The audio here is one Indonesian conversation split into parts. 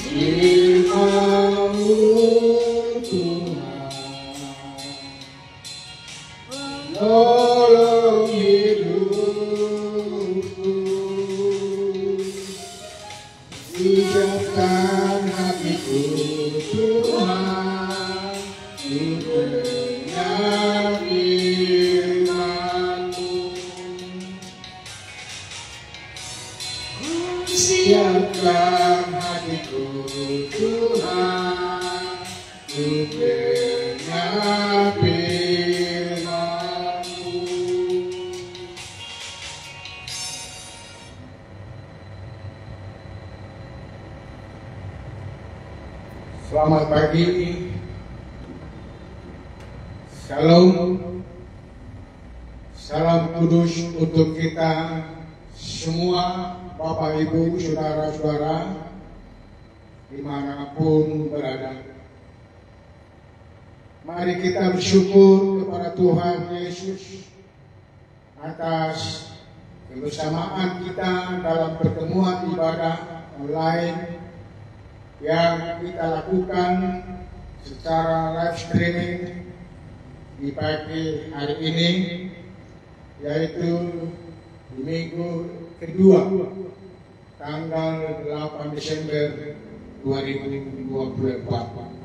Firman-Mu Tuhan menolong hidupku, siapkan hatiku Tuhan untuk mendengar firman-Mu. Siapkan hatiku Tuhan untuk mendengar firman-Mu. Selamat pagi, Shalom, salam kudus untuk kita semua, Bapak Ibu, Saudara-saudara, dimanapun berada. Mari kita bersyukur kepada Tuhan Yesus atas kebersamaan kita dalam pertemuan ibadah online yang kita lakukan secara live streaming di pagi hari ini, yaitu di minggu kedua tanggal 8 Desember 2024.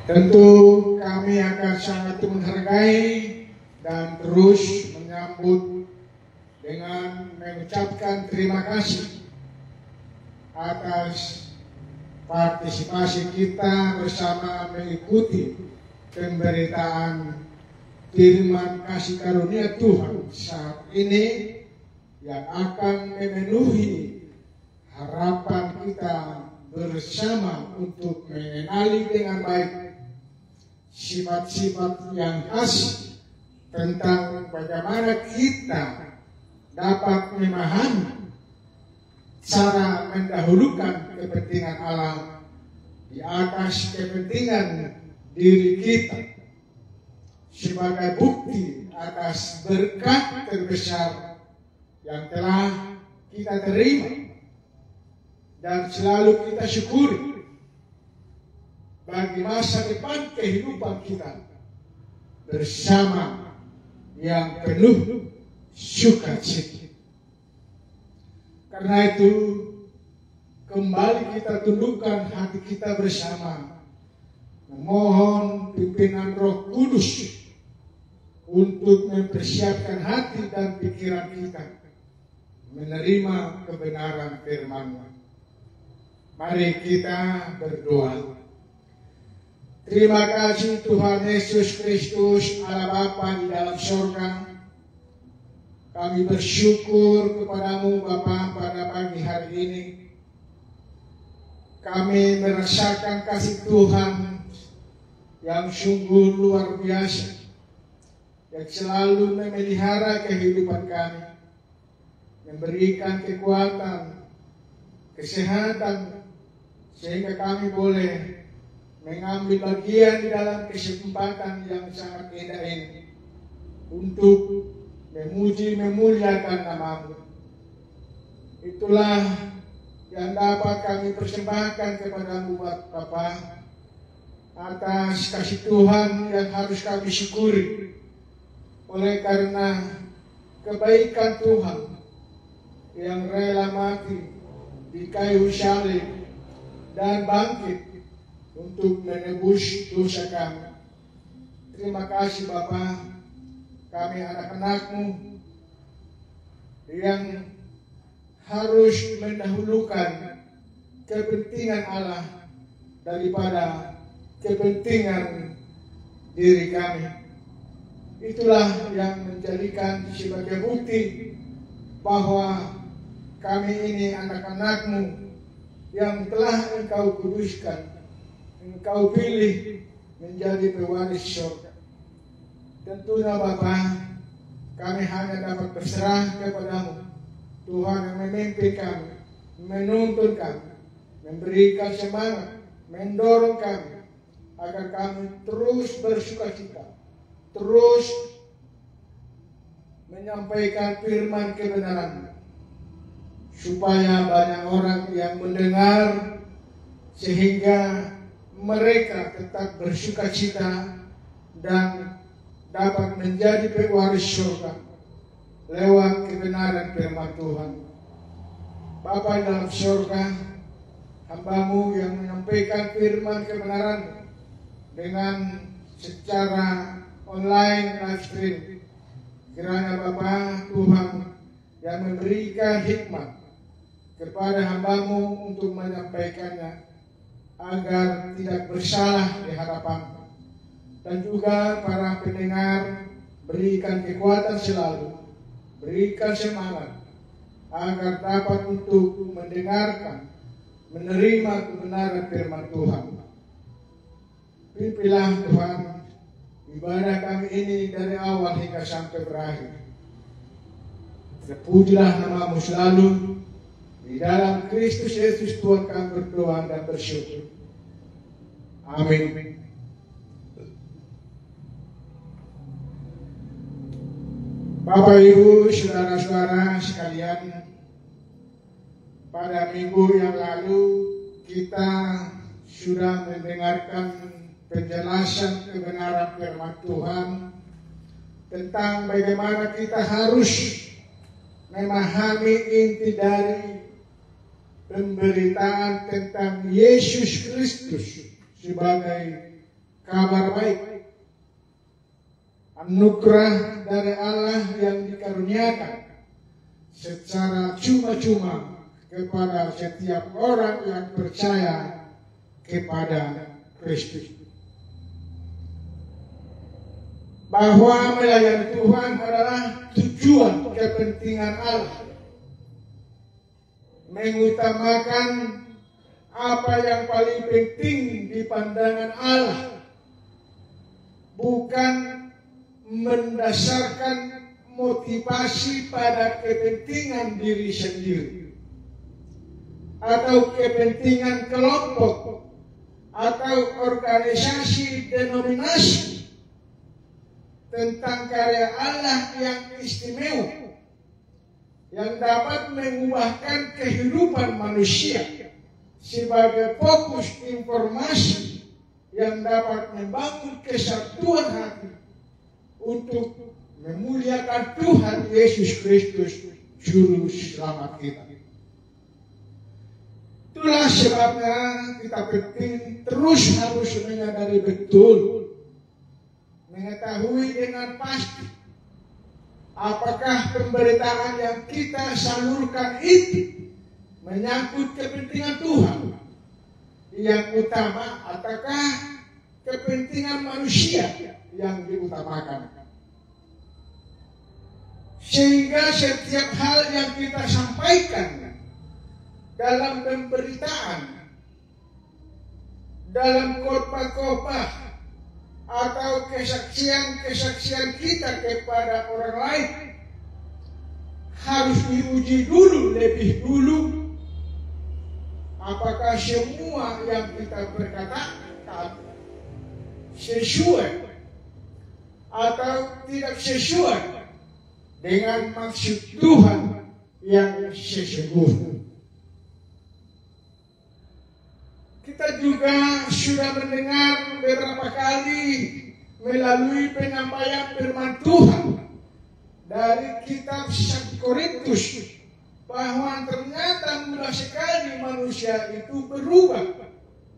Tentu kami akan sangat menghargai dan terus menyambut dengan mengucapkan terima kasih atas partisipasi kita bersama mengikuti pemberitaan firman kasih karunia Tuhan saat ini yang akan memenuhi harapan kita bersama untuk mengenali dengan baik sifat-sifat yang khas tentang bagaimana kita dapat memahami cara mendahulukan kepentingan Allah di atas kepentingan diri kita sebagai bukti atas berkat terbesar yang telah kita terima dan selalu kita syukuri bagi masa depan kehidupan kita bersama yang penuh sukacita. Karena itu, kembali kita tundukkan hati kita bersama, memohon pimpinan Roh Kudus untuk mempersiapkan hati dan pikiran kita menerima kebenaran firman-Mu. Mari kita berdoa. Terima kasih Tuhan Yesus Kristus, Allah Bapa di dalam surga. Kami bersyukur kepada-Mu Bapa pada pagi hari ini. Kami merasakan kasih Tuhan yang sungguh luar biasa, yang selalu memelihara kehidupan kami, memberikan kekuatan, kesehatan, sehingga kami boleh mengambil bagian di dalam kesempatan yang sangat indah ini untuk memuji memuliakan nama-Mu. Itulah yang dapat kami persembahkan kepada-Mu Bapa, atas kasih Tuhan yang harus kami syukuri oleh karena kebaikan Tuhan yang rela mati di kayu salib dan bangkit untuk menebus dosa kami. Terima kasih Bapa, kami anak-anak-Mu yang harus mendahulukan kepentingan Allah daripada kepentingan diri kami. Itulah yang menjadikan sebagai bukti bahwa kami ini anak-anak-Mu yang telah Engkau kuduskan, Engkau pilih menjadi pewaris surga. Tentunya Bapa, kami hanya dapat berserah kepada-Mu. Tuhan yang memimpin kami, menuntun kami, memberikan semangat, mendorong kami agar kami terus bersukacita terus menyampaikan firman kebenaran, supaya banyak orang yang mendengar, sehingga mereka tetap bersukacita dan dapat menjadi pewaris surga lewat kebenaran firman Tuhan. Bapa dalam surga, hamba-Mu yang menyampaikan firman kebenaran dengan secara online live stream, kiranya Bapa Tuhan yang memberikan hikmat kepada hamba-Mu untuk menyampaikannya, agar tidak bersalah di hadapan-Mu. Dan juga para pendengar, berikan kekuatan selalu, berikan semangat, agar dapat untuk mendengarkan, menerima kebenaran firman Tuhan. Pimpinlah Tuhan ibadah kami ini dari awal hingga sampai berakhir. Terpujilah nama-Mu selalu. Di dalam Kristus Yesus Tuhan kami berdoa dan bersyukur. Amin. Bapak, Ibu, saudara-saudara sekalian, pada minggu yang lalu kita sudah mendengarkan penjelasan kebenaran firman Tuhan tentang bagaimana kita harus memahami inti dari pemberitaan tentang Yesus Kristus sebagai kabar baik, anugerah dari Allah yang dikaruniakan secara cuma-cuma kepada setiap orang yang percaya kepada Kristus. Bahwa melayani Tuhan adalah tujuan kepentingan Allah, mengutamakan apa yang paling penting di pandangan Allah, bukan mendasarkan motivasi pada kepentingan diri sendiri atau kepentingan kelompok atau organisasi denominasi tentang karya Allah yang istimewa yang dapat mengubahkan kehidupan manusia sebagai fokus informasi yang dapat membangun kesatuan hati untuk memuliakan Tuhan Yesus Kristus, Juru Selamat kita. Itulah sebabnya kita penting terus harus menyadari betul, mengetahui dengan pasti apakah pemberitaan yang kita salurkan itu menyangkut kepentingan Tuhan yang utama ataukah kepentingan manusia yang diutamakan. Sehingga setiap hal yang kita sampaikan dalam pemberitaan, dalam khotbah-khotbah atau kesaksian-kesaksian kita kepada orang lain harus diuji dulu, lebih dulu, apakah semua yang kita berkatakan sesuai atau tidak sesuai dengan maksud Tuhan yang sesungguhnya. Kita juga sudah mendengar beberapa kali melalui penyampaian firman Tuhan dari kitab 1 Korintus bahwa ternyata mudah sekali manusia itu berubah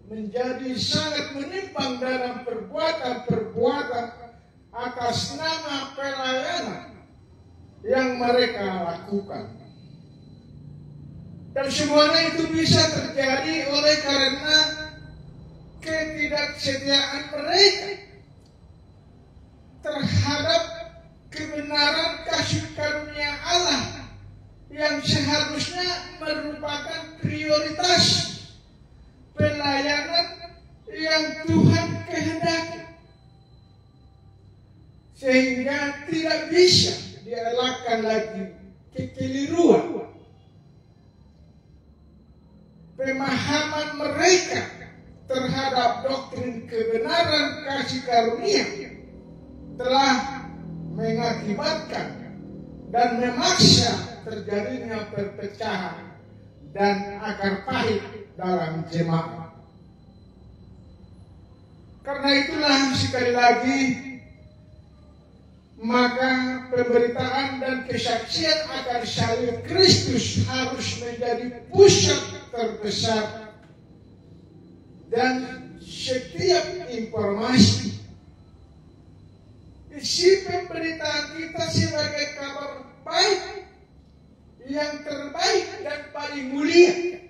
menjadi sangat menyimpang dalam perbuatan-perbuatan atas nama pelayanan yang mereka lakukan. Dan semuanya itu bisa terjadi oleh karena ketidaksetiaan mereka terhadap kebenaran kasih karunia Allah yang seharusnya merupakan prioritas pelayanan yang Tuhan kehendaki, sehingga tidak bisa dielakkan lagi kekeliruan pemahaman mereka terhadap doktrin kebenaran kasih karunia telah mengakibatkan dan memaksa terjadinya perpecahan dan akar pahit dalam jemaat. Karena itulah sekali lagi, maka pemberitaan dan kesaksian akan salib Kristus harus menjadi pusat terbesar, dan setiap informasi isi pemberitaan kita sebagai kabar baik yang terbaik dan paling mulia,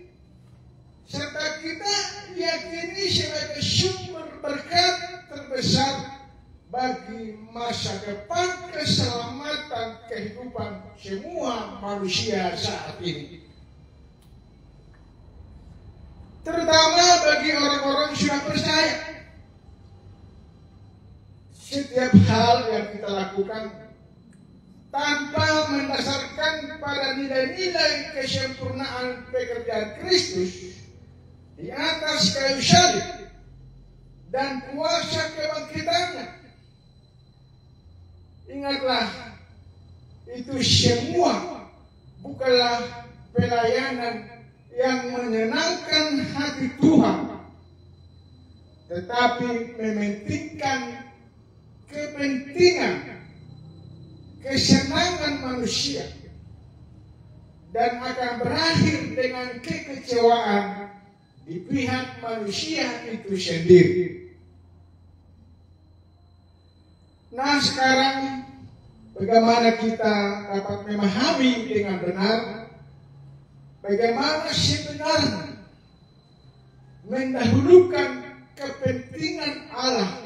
serta kita yakini sebagai sumber berkat terbesar bagi masa depan keselamatan kehidupan semua manusia saat ini, terutama bagi orang-orang yang sudah percaya. Setiap hal yang kita lakukan tanpa mendasarkan pada nilai-nilai kesempurnaan pekerjaan Kristus di atas kayu salib dan kuasa kebangkitannya, ingatlah, itu semua bukanlah pelayanan yang menyenangkan hati Tuhan, tetapi mementingkan kepentingan, kesenangan manusia, dan akan berakhir dengan kekecewaan di pihak manusia itu sendiri. Nah, sekarang bagaimana kita dapat memahami dengan benar bagaimana sebenarnya mendahulukan kepentingan Allah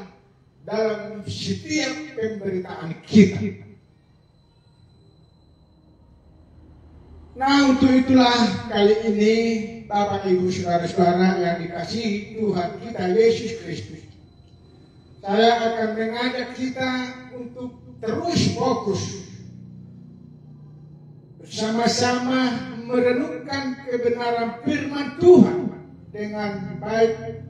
dalam setiap pemberitaan kita. Nah, untuk itulah kali ini Bapak Ibu Saudara-saudara yang dikasihi Tuhan kita Yesus Kristus, saya akan mengajak kita untuk terus fokus bersama-sama merenungkan kebenaran firman Tuhan dengan baik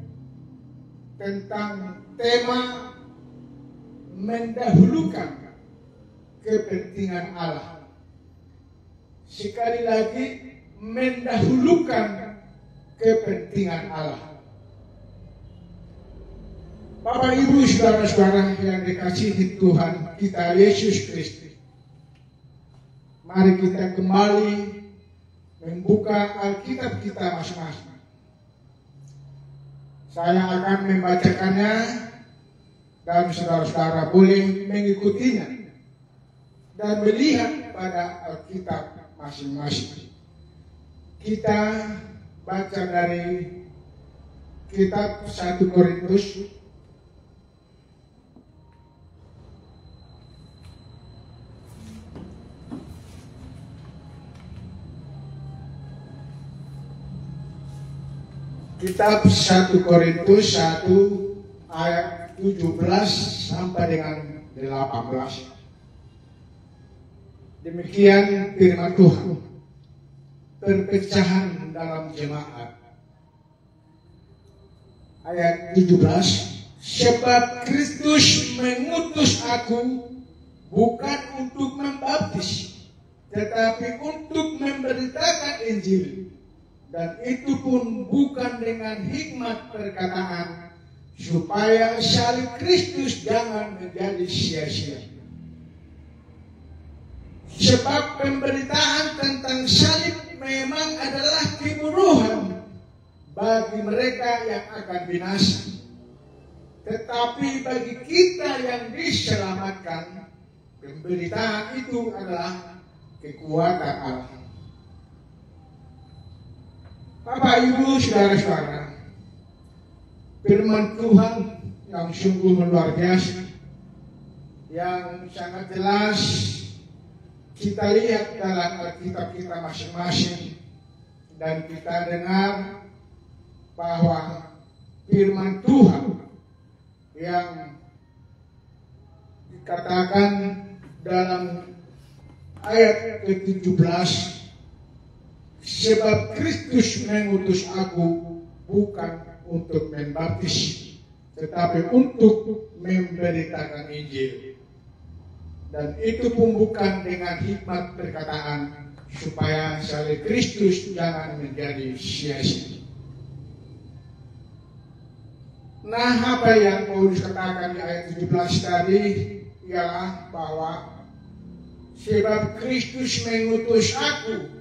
tentang tema mendahulukan kepentingan Allah. Sekali lagi, mendahulukan kepentingan Allah. Bapak Ibu Saudara-saudara yang dikasihi Tuhan kita Yesus Kristus, mari kita kembali membuka Alkitab kita masing-masing. Saya akan membacakannya dan saudara-saudara boleh mengikutinya dan melihat pada Alkitab masing-masing. Kita baca dari kitab 1 Korintus Kitab 1 Korintus 1 ayat 17 sampai dengan 18. Demikian firman Tuhan. Perpecahan dalam jemaat. Ayat 17. Sebab Kristus mengutus aku bukan untuk membaptis, tetapi untuk memberitakan Injil. Dan itu pun bukan dengan hikmat perkataan, supaya salib Kristus jangan menjadi sia-sia. Sebab pemberitaan tentang salib memang adalah kebodohan bagi mereka yang akan binasa. Tetapi bagi kita yang diselamatkan, pemberitaan itu adalah kekuatan Allah. Bapak Ibu Saudara-saudara, firman Tuhan yang sungguh luar biasa, yang sangat jelas kita lihat dalam Alkitab kita masing-masing, dan kita dengar bahwa firman Tuhan yang dikatakan dalam ayat ke-17, sebab Kristus mengutus aku bukan untuk membaptis, tetapi untuk memberitakan Injil. Dan itu pun bukan dengan hikmat perkataan, supaya salib Kristus jangan menjadi sia-sia. Nah, apa yang Paulus katakan di ayat 17 tadi ialah bahwa sebab Kristus mengutus aku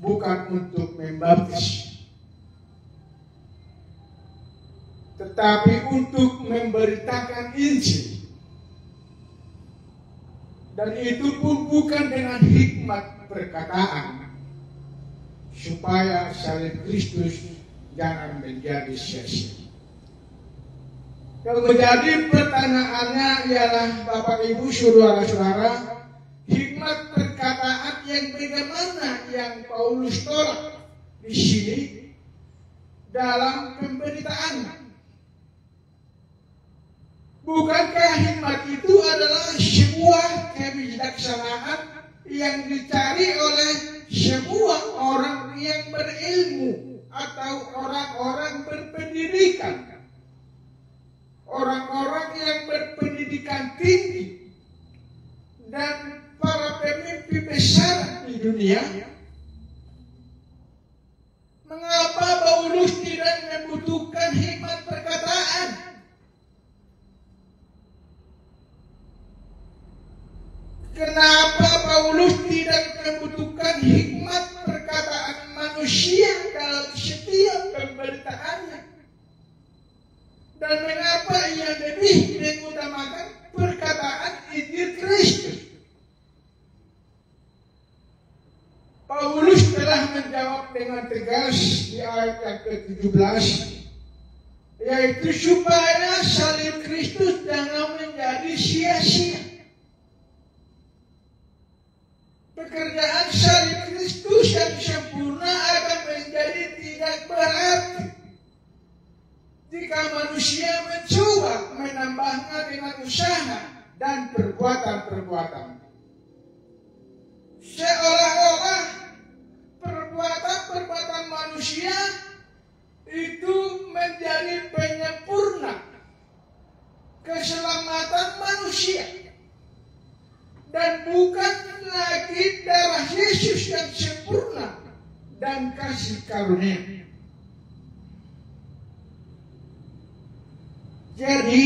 bukan untuk membaptis, tetapi untuk memberitakan Injil. Dan itu pun bukan dengan hikmat perkataan, supaya salib Kristus jangan menjadi sia-sia. Yang menjadi pertanyaannya ialah Bapak Ibu saudara-saudara, hikmat perkataan yang bagaimana yang Paulus tolak di sini dalam pemberitaan. Bukankah hikmat itu adalah sebuah kebijaksanaan yang dicari oleh semua orang yang berilmu atau orang-orang berpendidikan, orang-orang yang berpendidikan tinggi, dan para pemimpin besar di dunia? Mengapa Paulus tidak membutuhkan hikmat perkataan? Kenapa Paulus tidak membutuhkan hikmat perkataan manusia dalam setiap pemberitaannya? Dan mengapa ia lebih mengutamakan perkataan Injil Kristus? Paulus telah menjawab dengan tegas di ayat yang ke-17, yaitu supaya salib Kristus jangan menjadi sia-sia. Pekerjaan salib Kristus yang sempurna akan menjadi tidak berarti jika manusia mencoba menambahnya dengan usaha dan perbuatan-perbuatan. Seolah-olah perbuatan-perbuatan manusia itu menjadi penyempurna keselamatan manusia, dan bukan lagi darah Yesus yang sempurna dan kasih karunia. Jadi,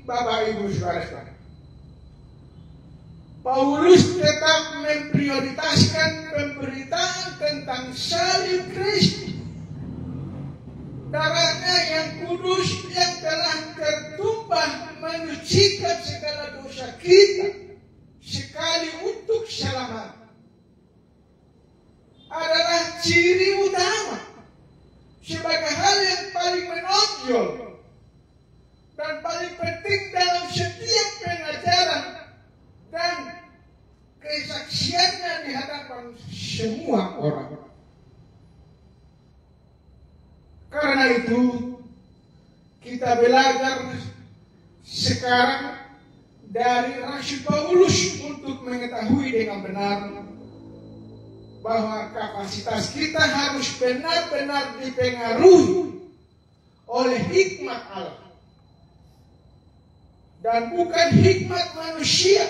Bapak Ibu saudara-saudara, Paulus tetap memprioritaskan pemberitaan tentang salib Kristus, darahnya yang kudus yang telah tertumpah menyucikan segala dosa kita sekali untuk selamat, adalah ciri utama sebagai hal yang paling menonjol dan paling penting dalam setiap pengajaran dan kesaksiannya di hadapan semua orang. Karena itu kita belajar sekarang dari Rasul Paulus untuk mengetahui dengan benar bahwa kapasitas kita harus benar-benar dipengaruhi oleh hikmat Allah dan bukan hikmat manusia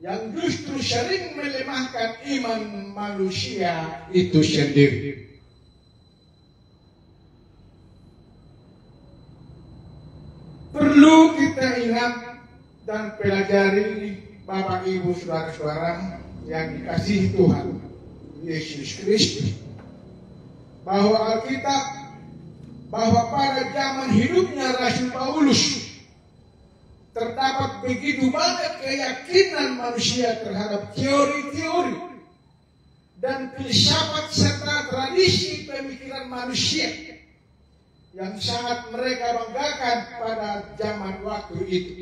yang justru sering melemahkan iman manusia itu sendiri. Perlu kita ingat dan pelajari, Bapak Ibu saudara-saudara yang dikasihi Tuhan Yesus Kristus, bahwa Alkitab, bahwa pada zaman hidupnya Rasul Paulus terdapat begitu banyak keyakinan manusia terhadap teori-teori dan filsafat serta tradisi pemikiran manusia yang sangat mereka banggakan pada zaman waktu itu.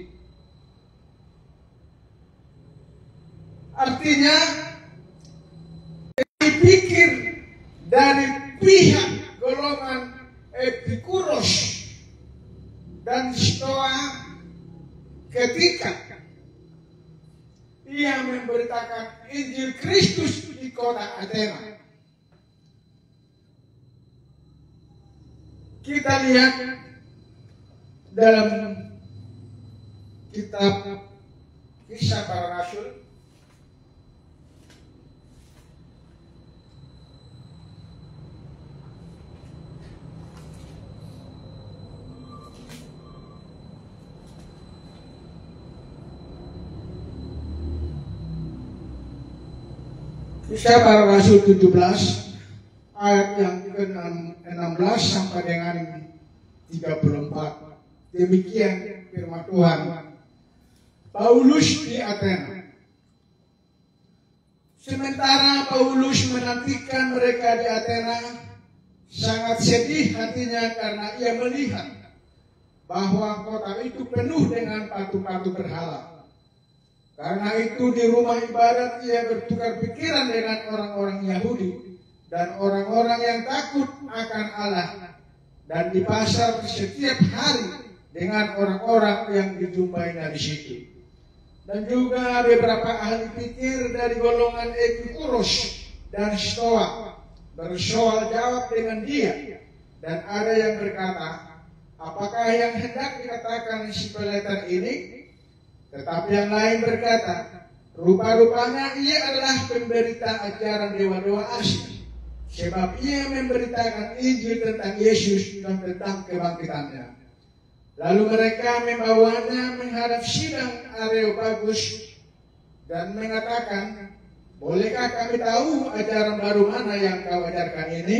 Artinya, dipikir dari pihak golongan Epikuros dan Stoa ketika ia memberitakan Injil Kristus di kota Athena. Kita lihat dalam kitab Kisah Para Rasul. Kisah Para Rasul 17 ayat yang ke-16 sampai dengan 34. Demikian firman Tuhan. Paulus di Athena. Sementara Paulus menantikan mereka di Athena, sangat sedih hatinya karena ia melihat bahwa kota itu penuh dengan patung-patung berhala. Karena itu di rumah ibadat ia bertukar pikiran dengan orang-orang Yahudi dan orang-orang yang takut akan Allah, dan di pasar setiap hari dengan orang-orang yang dijumpainya di situ. Dan juga beberapa ahli pikir dari golongan Epikuros dan Stoa bersoal jawab dengan dia, dan ada yang berkata, apakah yang hendak dikatakan si peleter ini? Tetapi yang lain berkata, rupa-rupanya ia adalah pemberita ajaran dewa-dewa asing, sebab ia memberitakan Injil tentang Yesus dan tentang kebangkitannya. Lalu mereka membawanya menghadap sidang Areopagus dan mengatakan, bolehkah kami tahu ajaran baru mana yang kau ajarkan ini?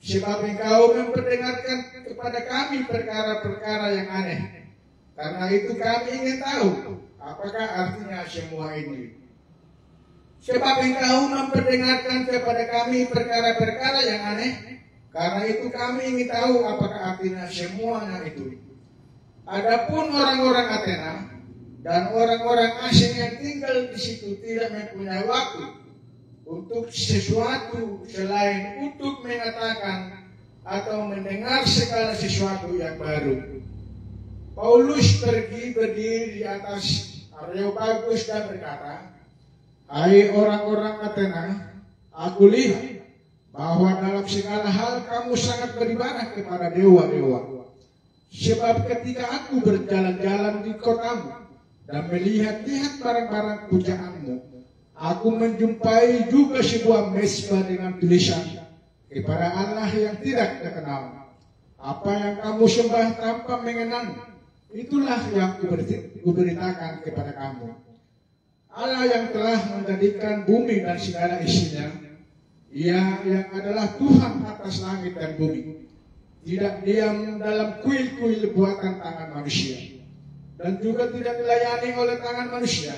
Sebab engkau memperdengarkan kepada kami perkara-perkara yang aneh. Karena itu kami ingin tahu apakah artinya semua ini. Sebab engkau memperdengarkan kepada kami perkara-perkara yang aneh, karena itu kami ingin tahu apakah artinya semuanya itu. Adapun orang-orang Athena dan orang-orang asing yang tinggal di situ tidak mempunyai waktu untuk sesuatu selain untuk mengatakan atau mendengar segala sesuatu yang baru. Paulus pergi berdiri di atas Areopagus dan berkata, hai orang-orang Athena, aku lihat bahwa dalam segala hal kamu sangat beribadah kepada dewa-dewa. Sebab ketika aku berjalan-jalan di kotamu dan melihat-lihat barang-barang pujaanmu, aku menjumpai juga sebuah mezbah dengan tulisan kepada Allah yang tidak terkenal. Apa yang kamu sembah tanpa mengenal, itulah yang kuberitakan kepada kamu. Allah yang telah menjadikan bumi dan segala isinya, Ia yang adalah Tuhan atas langit dan bumi, tidak diam dalam kuil-kuil buatan tangan manusia, dan juga tidak dilayani oleh tangan manusia,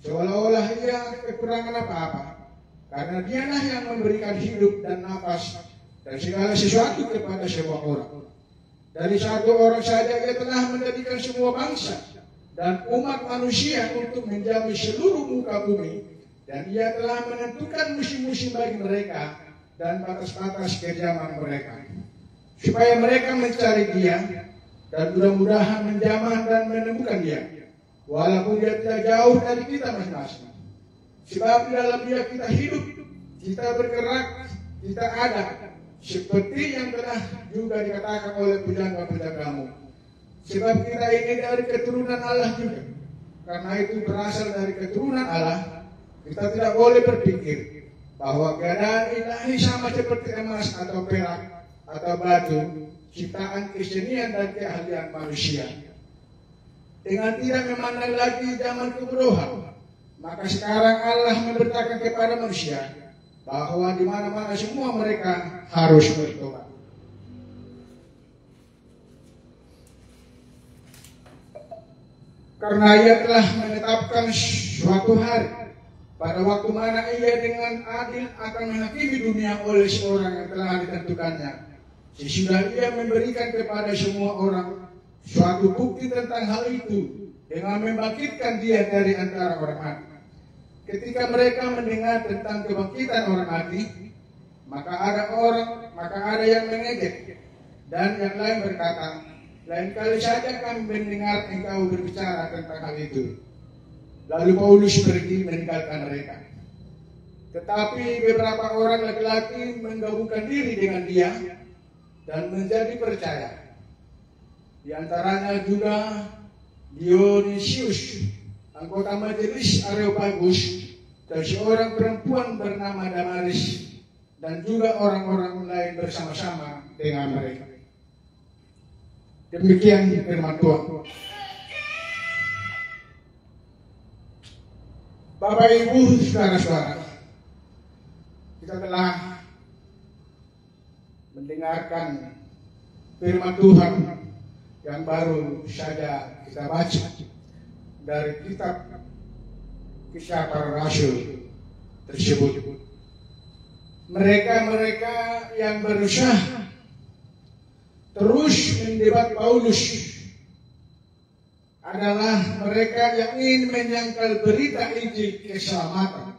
seolah-olah Ia kekurangan apa-apa, karena Dialah yang memberikan hidup dan nafas dan segala sesuatu kepada semua orang. Dari satu orang saja Ia telah menjadikan semua bangsa dan umat manusia untuk menjamah seluruh muka bumi, dan Ia telah menentukan musim-musim bagi mereka dan batas-batas kejaman mereka, supaya mereka mencari Dia dan mudah-mudahan menjamah dan menemukan Dia, walaupun Dia tidak jauh dari kita masing-masing. Sebab di dalam Dia kita hidup, kita bergerak, kita ada, seperti yang telah juga dikatakan oleh pujangga-pujanggamu. Sebab kita ini dari keturunan Allah juga. Karena itu berasal dari keturunan Allah, kita tidak boleh berpikir bahwa keadaan ilahi sama seperti emas atau perak atau batu, ciptaan kesenian dan keahlian manusia. Dengan tidak memandang lagi zaman kebodohan, maka sekarang Allah memberitakan kepada manusia bahwa di mana-mana semua mereka harus bertobat. Karena Ia telah menetapkan suatu hari pada waktu mana Ia dengan adil akan menghakimi dunia oleh seorang yang telah ditentukannya, sesudah Ia memberikan kepada semua orang suatu bukti tentang hal itu dengan membangkitkan Dia dari antara orang mati. Ketika mereka mendengar tentang kebangkitan orang mati, maka ada yang mengejek, dan yang lain berkata, lain kali saja kami mendengar engkau berbicara tentang hal itu. Lalu Paulus pergi meninggalkan mereka. Tetapi beberapa orang laki-laki menggabungkan diri dengan dia dan menjadi percaya. Di antaranya juga Dionysius anggota majelis Areopagus, dan seorang perempuan bernama Damaris, dan juga orang-orang lain bersama-sama dengan mereka. Demikian firman Tuhan. Bapak, Ibu, saudara-saudara, kita telah mendengarkan firman Tuhan yang baru saja kita baca dari kitab Kisah Para Rasul tersebut. Mereka yang berusaha terus mendebat Paulus adalah mereka yang ingin menyangkal berita Injil keselamatan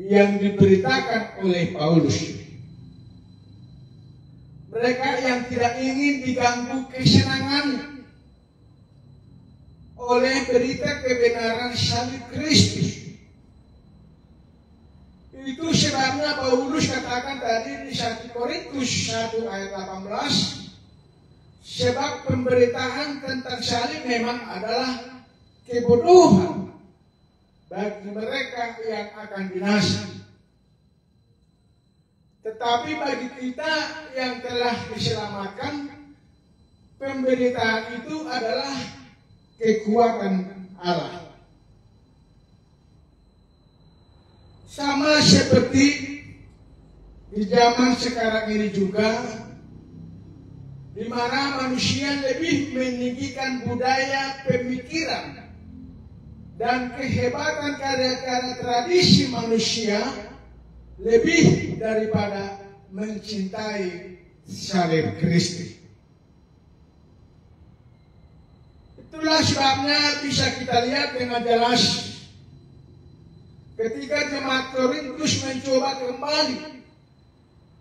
yang diberitakan oleh Paulus. Mereka yang tidak ingin diganggu kesenangannya oleh berita kebenaran salib Kristus. Itu sebabnya Paulus katakan tadi di 1 Korintus 1 ayat 18, sebab pemberitaan tentang salib memang adalah kebodohan bagi mereka yang akan binasa. Tetapi bagi kita yang telah diselamatkan, pemberitaan itu adalah kekuatan Allah. Sama seperti di zaman sekarang ini juga, di mana manusia lebih meninggikan budaya pemikiran dan kehebatan karya-karya tradisi manusia lebih daripada mencintai salib Kristus. Itulah sebabnya bisa kita lihat dengan jelas ketika jemaat Korintus mencoba kembali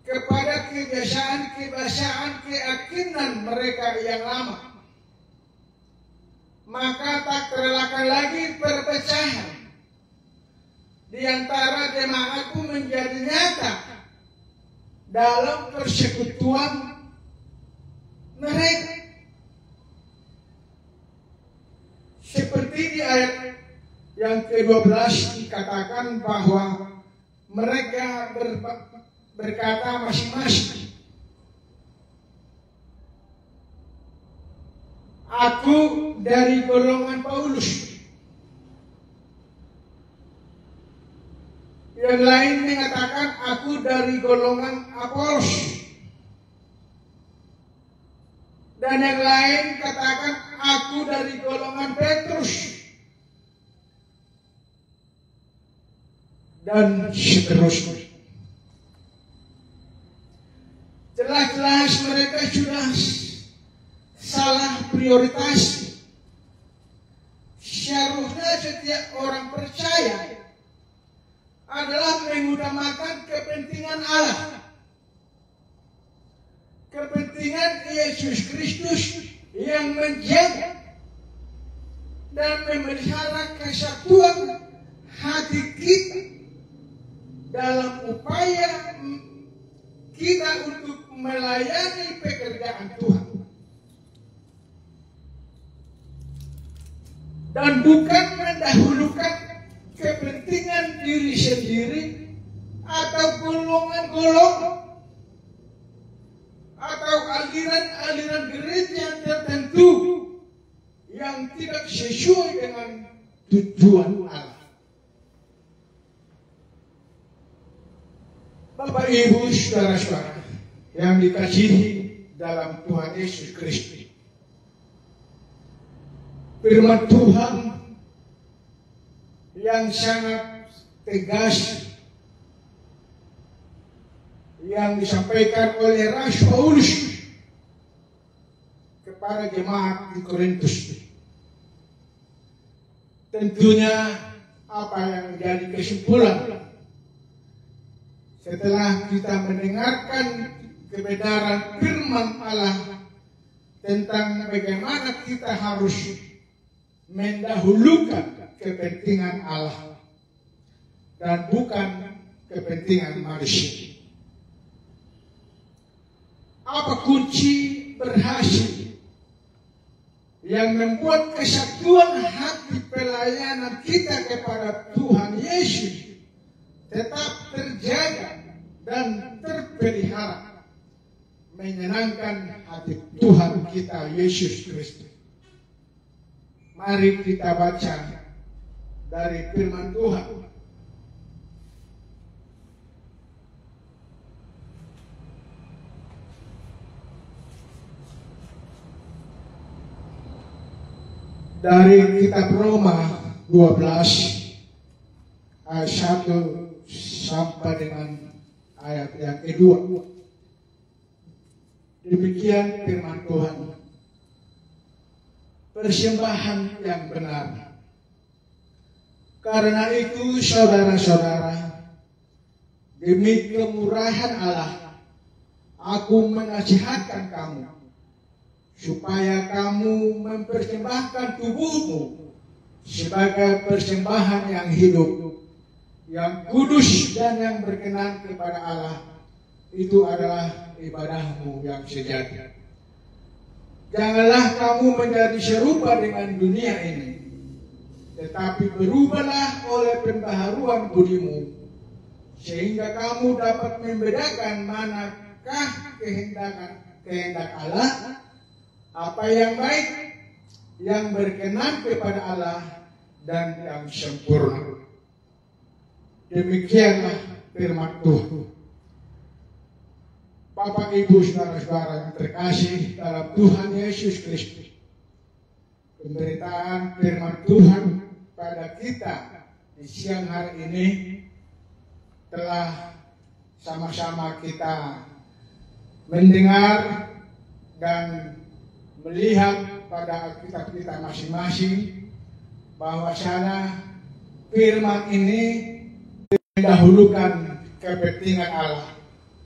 kepada kebiasaan keyakinan mereka yang lama, maka tak terelakkan lagi perpecahan di antara jemaatku menjadi nyata dalam persekutuan mereka. Seperti di ayat yang ke-12 dikatakan bahwa mereka berkata masing-masing, aku dari golongan Paulus. Yang lain mengatakan aku dari golongan Apolos. Dan yang lain katakan aku dari golongan Petrus. Dan seterusnya. Jelas-jelas mereka sudah salah prioritas. Seharusnya setiap orang percaya adalah mengutamakan kepentingan Allah, kepentingan Yesus Kristus yang menjaga dan memelihara kesatuan hati kita dalam upaya kita untuk melayani pekerjaan Tuhan, dan bukan mendahulukan kepentingan diri sendiri atau golongan-golongan atau aliran-aliran gereja tertentu yang tidak sesuai dengan tujuan Allah. Bapak, Ibu, saudara-saudara yang dikasihi dalam Tuhan Yesus Kristus, firman Tuhan yang sangat tegas yang disampaikan oleh Rasul Paulus kepada jemaat di Korintus. Tentunya apa yang menjadi kesimpulan setelah kita mendengarkan kebenaran firman Allah tentang bagaimana kita harus mendahulukan kepentingan Allah dan bukan kepentingan manusia. Apa kunci berhasil yang membuat kesatuan hati pelayanan kita kepada Tuhan Yesus tetap terjaga dan terpelihara, menyenangkan hati Tuhan kita Yesus Kristus. Mari kita baca dari firman Tuhan. Dari kitab Roma 12 ayat 1 sampai dengan ayat yang kedua. Demikian firman Tuhan. Persembahan yang benar. Karena itu saudara-saudara, demi kemurahan Allah, aku menasihatkan kamu supaya kamu mempersembahkan tubuhmu sebagai persembahan yang hidup, yang kudus dan yang berkenan kepada Allah. Itu adalah ibadahmu yang sejati. Janganlah kamu menjadi serupa dengan dunia ini, tetapi berubahlah oleh pembaharuan budimu, sehingga kamu dapat membedakan manakah kehendak Allah, apa yang baik, yang berkenan kepada Allah, dan yang sempurna. Demikianlah firman Tuhan. Bapak, Ibu, saudara-saudara yang terkasih dalam Tuhan Yesus Kristus, pemberitaan firman Tuhan pada kita di siang hari ini telah sama-sama kita mendengar dan melihat pada Alkitab kita masing-masing bahwasanya firman ini mendahulukan kepentingan Allah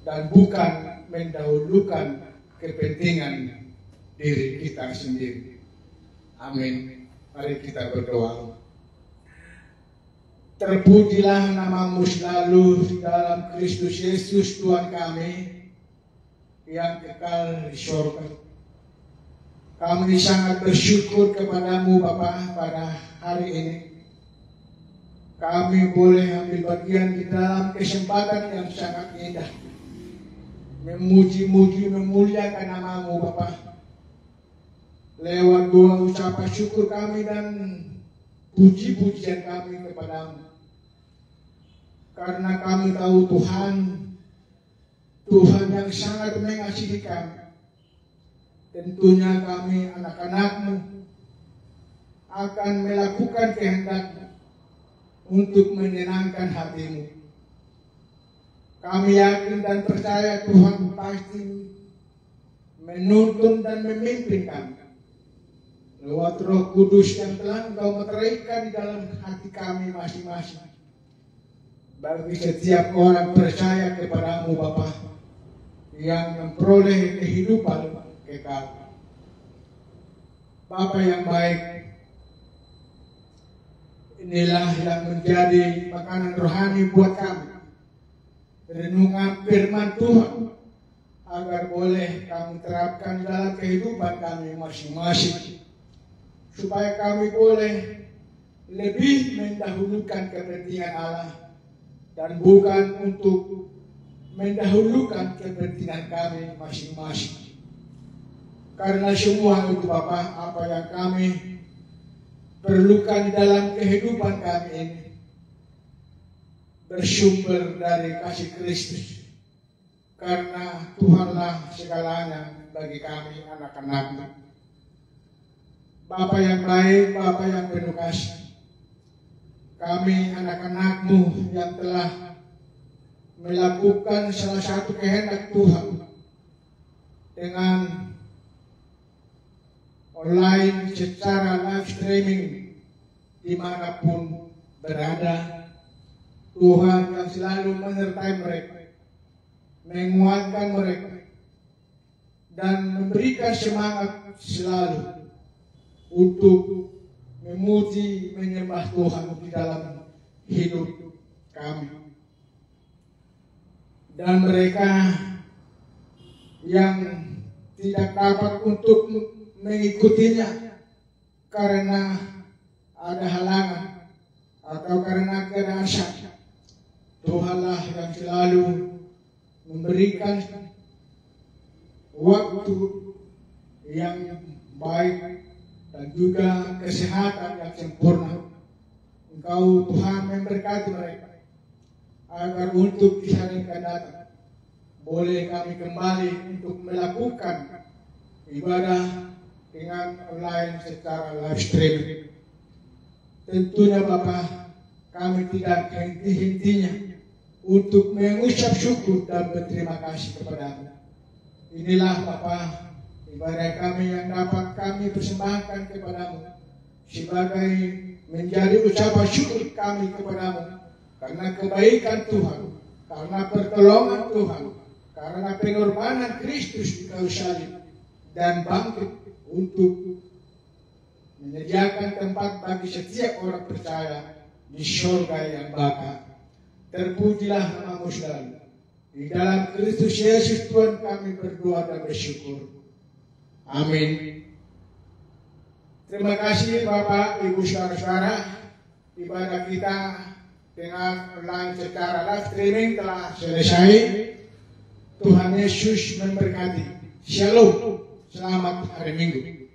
dan bukan mendahulukan kepentingan diri kita sendiri. Amin. Mari kita berdoa. Terpujilah namamu selalu di dalam Kristus Yesus Tuhan kami yang kekal di surga. Kami sangat bersyukur kepadamu Bapa pada hari ini. Kami boleh ambil bagian di dalam kesempatan yang sangat indah, memuji-muji, memuliakan namamu Bapa. Lewat doa ucapan syukur kami dan puji-pujian kami kepadamu. Karena kami tahu Tuhan yang sangat mengasihi kami. Tentunya kami anak-anakmu akan melakukan kehendak-Mu untuk menyenangkan hatimu. Kami yakin dan percaya Tuhan pasti menuntun dan memimpin kami lewat Roh Kudus yang telah Engkau meteraikan di dalam hati kami masing-masing. Bagi setiap orang percaya kepadamu Bapa, yang memperoleh kehidupan kekal. Bapa yang baik, inilah yang menjadi makanan rohani buat kami. Renungan firman Tuhan agar boleh kami terapkan dalam kehidupan kami masing-masing, supaya kami boleh lebih mendahulukan kepentingan Allah dan bukan untuk mendahulukan kepentingan kami masing-masing. Karena semua itu Bapa, apa yang kami perlukan dalam kehidupan kami ini bersumber dari kasih Kristus. Karena Tuhanlah segalanya bagi kami anak-anak-Mu. Bapa yang baik, Bapa yang penuh kasih, kami anak-anak-Mu yang telah melakukan salah satu kehendak Tuhan dengan online secara live streaming dimanapun berada. Tuhan yang selalu menyertai mereka, menguatkan mereka, dan memberikan semangat selalu untuk memuji, menyembah Tuhan di dalam hidup kami. Dan mereka yang tidak dapat untuk mengikutinya karena ada halangan atau karena keadaan sakit, Tuhanlah yang selalu memberikan waktu yang baik dan juga kesehatan yang sempurna. Engkau Tuhan memberkati mereka agar untuk di hari yang akan datang boleh kami kembali untuk melakukan ibadah dengan online secara live streaming. Tentunya Bapa, kami tidak henti-hentinya untuk mengucap syukur dan berterima kasih kepadamu. Inilah Bapa, ibadah kami yang dapat kami persembahkan kepadamu sebagai menjadi ucapan syukur kami kepadamu karena kebaikan Tuhan, karena pertolongan Tuhan, karena pengorbanan Kristus di kayu salib dan bangkit untuk menyediakan tempat bagi setiap orang percaya di surga yang bakal. Terpujilah namamu selalu. Di dalam Kristus Yesus Tuhan kami berdoa dan bersyukur. Amin. Terima kasih Bapak, Ibu, Saudara-saudara. Ibadah kita dengan online secara live streaming telah selesai. Tuhan Yesus memberkati. Shalom. Selamat hari Minggu.